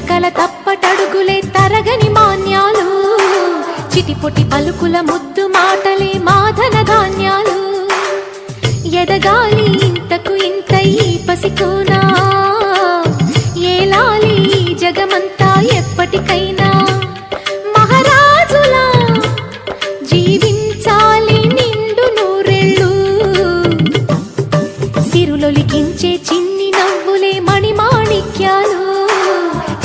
నడకల తప్పటడుగులే తరగని మాన్యాలు, చిటిపొటి పలుకుల ముద్దు మాటలే మాధన ధాన్యాలు. ఎదగాలి ఇంతకు ఇంత ఈ పసికోనా, ఏలాలి జగమంతా ఎప్పటికైనా. మహారాజులా జీవించాలి నిండు నూరెళ్ళు, సిరులొలికించే చిన్ని నవ్వులే మణిమాణిక్యాలు,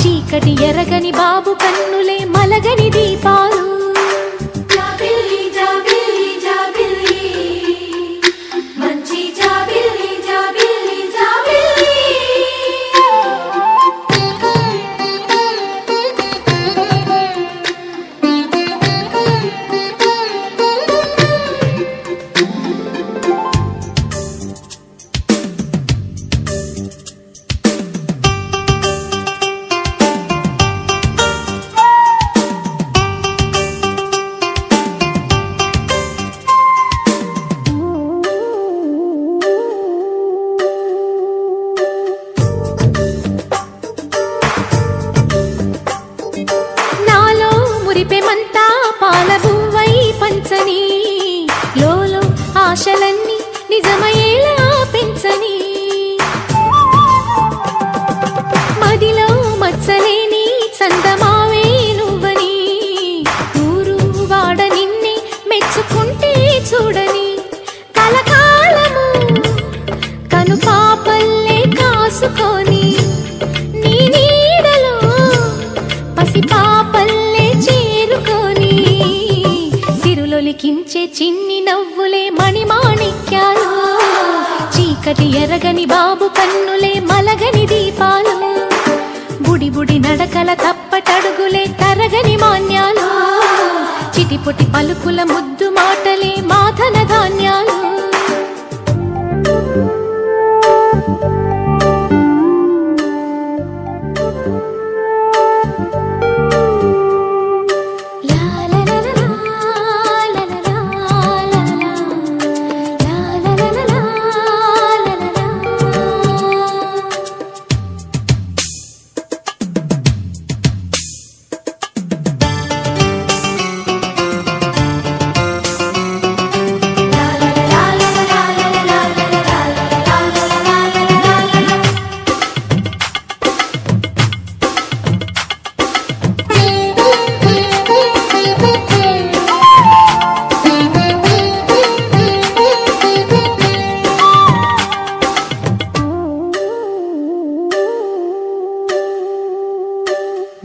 చీకటి ఎరగని బాబు కన్నులే మలగని దీపాలు. ఆశలన్నీ నిజమయ్యేలా పెంచని, మదిలో మచ్చలేని చందమావే నువ్వని, ఊరు వాడ నిన్నే మెచ్చుకుంటే చూడని, కలకాలము కను పాపల్లే కాసుకొని, నీ నీడలో పసి పాపల్లే చేరుకొని, సిరులొలికించే చిన్ని నవ్వులే మణిమాణిక్యాలు, చీకటి ఎరగని బాబు కన్నులే మలగని దీపాలు. బుడి బుడి నడకల తప్పటడుగులే తరగని మాన్యాలు, చిటిపొటి పలుకుల ముద్దు మాటలే మాధన ధాన్యాలు.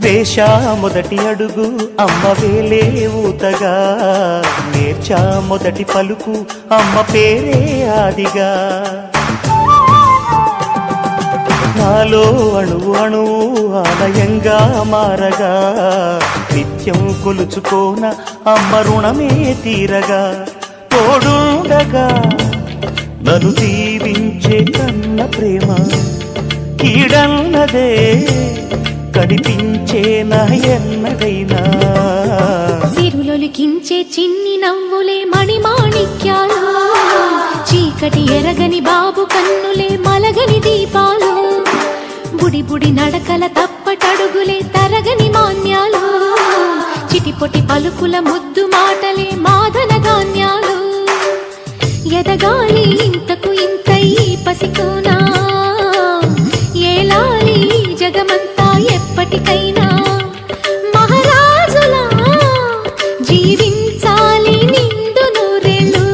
వేశా మొదటి అడుగు అమ్మ వేలే ఊతగా, నేర్చా మొదటి పలుకు అమ్మ పేరే ఆదిగా, నాలో అణువు అణువు ఆలయంగా మారగా, నిత్యం కొలుచుకోన అమ్మ రుణమే తీరగా, తోడుండగా నన్ను దీవించే కన్న ప్రేమ కీడన్నదే కనిపించేనా ఎన్నడైనా. సిరులొలికించే చిన్ని నవ్వులే మణిమాణిక్యాలు, చీకటి ఎరగని బాబు కన్నులే మలగని దీపాలు. బుడి బుడి నడకల తప్పటడుగులే తరగని మాన్యాలు, చిటిపొటి పలుకుల ముద్దు మాటలే మాధన ధాన్యాలు. ఎదగాలి ఇంతకు ఇంత ఈ పసికోనా, ఏలాలి జగమంతా ఎప్పటికైనా. మహారాజులా జీవించాలి నిండు నూరెళ్ళు,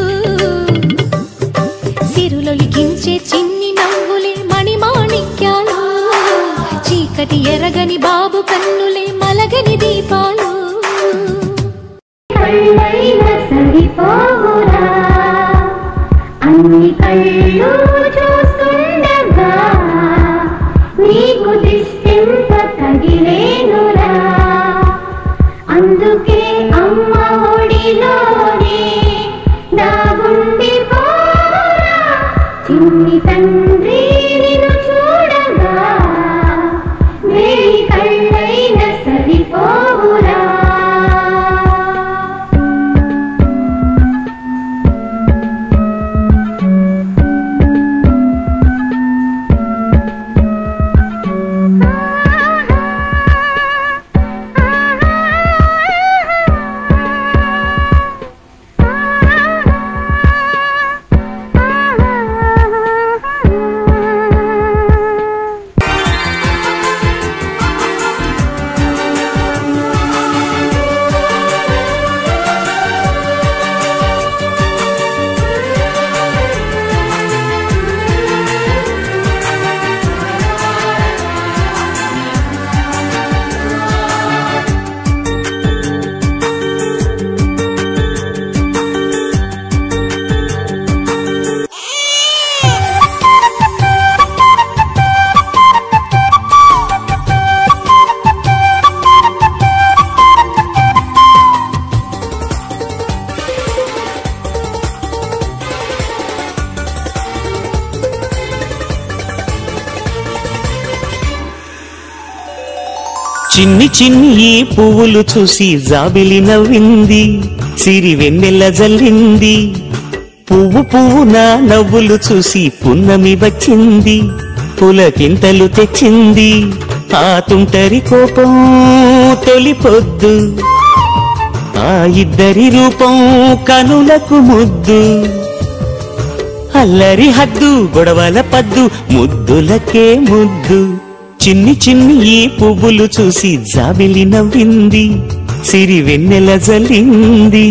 సిరులొలికించే చిన్ని నవ్వులే మణిమాణిక్యాలు, చీకటి ఎరగని బాబు కన్నులే మలగని దీపాలు. అన్ని కళ్ళు చూస్తుండగా నీకు దిష్టెంత తగిలేనురా, అందుకే అమ్మ ఒడిలోనే దాగుండిపోరా, చిన్ని తండ్రి నిన్ను చూడగా వేయి కళ్ళైన సరిపోవురా. చిన్ని చిన్ని ఈ పువ్వులు చూసి జాబిలి నవ్వింది, సిరి వెన్నెల జల్లింది. పువ్వు పువ్వున నవ్వులు చూసి పున్నమి వచ్చింది, పులకింతలు తెచ్చింది. ఆ తుంటరి కోపం తొలి పొద్దు, ఆ ఇద్దరి రూపం కనులకు ముద్దు. అల్లరి హద్దు గొడవల పద్దు, ముద్దులకే ముద్దు. చిన్ని చిన్ని ఈ పువ్వులు చూసి జాబిలి నవ్వింది, సిరి వెన్నెల జల్లింది.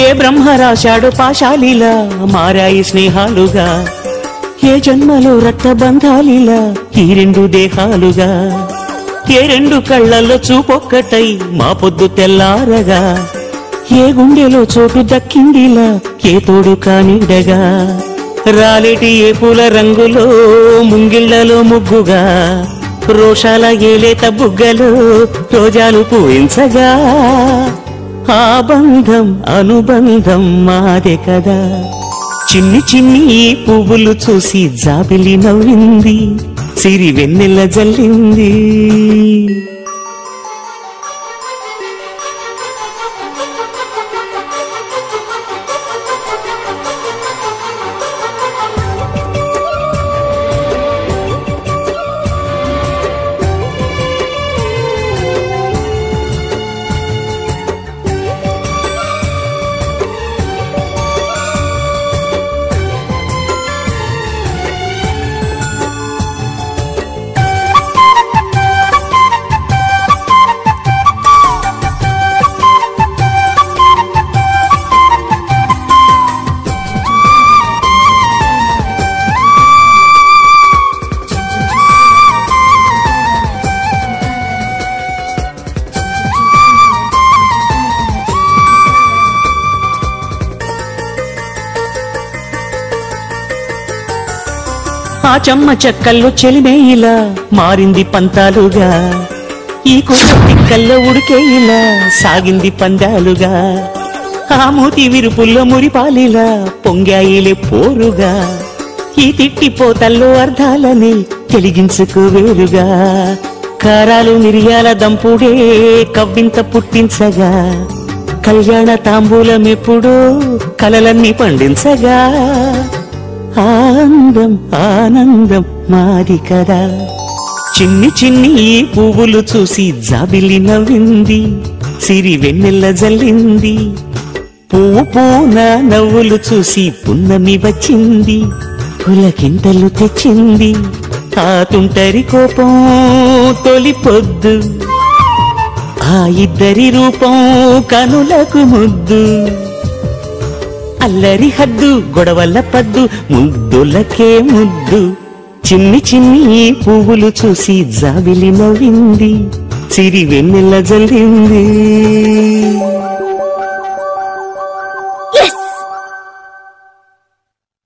ఏ బ్రహ్మ రాశాడు పాశాలిలా మారాయి స్నేహాలుగా, ఏ జన్మలో రక్తబంధాలిలా ఈ రెండు దేహాలుగా. ఏ రెండు కళ్ళల్లో చూపొక్కటై మా పొద్దు తెల్లారగా, ఏ గుండెలో చోటు దక్కిందిలా ఏ తోడు కానిడగా. రాలేటి ఏ పూల రంగులో ముంగిళ్లలో ముగ్గుగా, రోషాల ఏలేత బుగ్గలో రోజాలు పూయించగా. ఆ బంధం అనుబంధం మాదే కదా. చిన్ని చిన్ని ఈ పువ్వులు చూసి జాబిలి నవ్వింది, సిరి వెన్నెల జల్లింది. ఆ చెమ్మ చెక్కల్లో చెలిమే ఇలా మారింది పంతాలుగా, ఈ కుక్క తిక్కల్లో ఉడికే ఇలా సాగింది పందాలుగా. ఆ మూతి విరుపుల్లో మురిపాలిలా పొంగాయిలే పోరుగా, ఈ తిట్టిపోతల్లో అర్థాలని తెలిగించుకోవేరుగా. కారాలు మిరియాల దంపుడే కవ్వింత పుట్టించగా, కళ్యాణ తాంబూలమెప్పుడో కలలన్నీ పండించగా. ఆనందం ఆనందం మాది కదా. చిన్ని చిన్ని ఈ పువ్వులు చూసి జాబిలి నవ్వింది, సిరి వెన్నెల జల్లింది. పువ్వు పూన నవ్వులు చూసి పున్నమి వచ్చింది, పులకింతలు తెచ్చింది. ఆ తుంటరి కోపం తొలి పొద్దు, ఆ ఇద్దరి రూపం కనులకు ముద్దు. అల్లరి హద్దు గొడవల పద్దు, ముద్దులకే ముద్దు. చిన్ని చిన్ని ఈ పువ్వులు చూసి జాబిలి నవ్వింది, సిరి వెన్నెల జల్లింది.